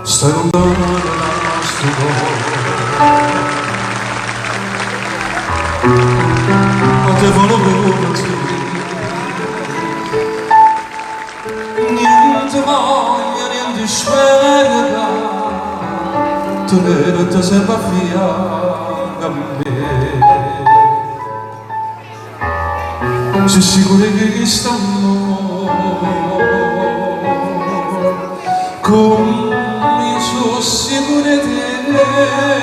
Stai lontano dal nostro ma te volevo niente voglia, niente spera, tenere sempre a fianco a me. Sei sicuro che stanno come sono sicuro di te?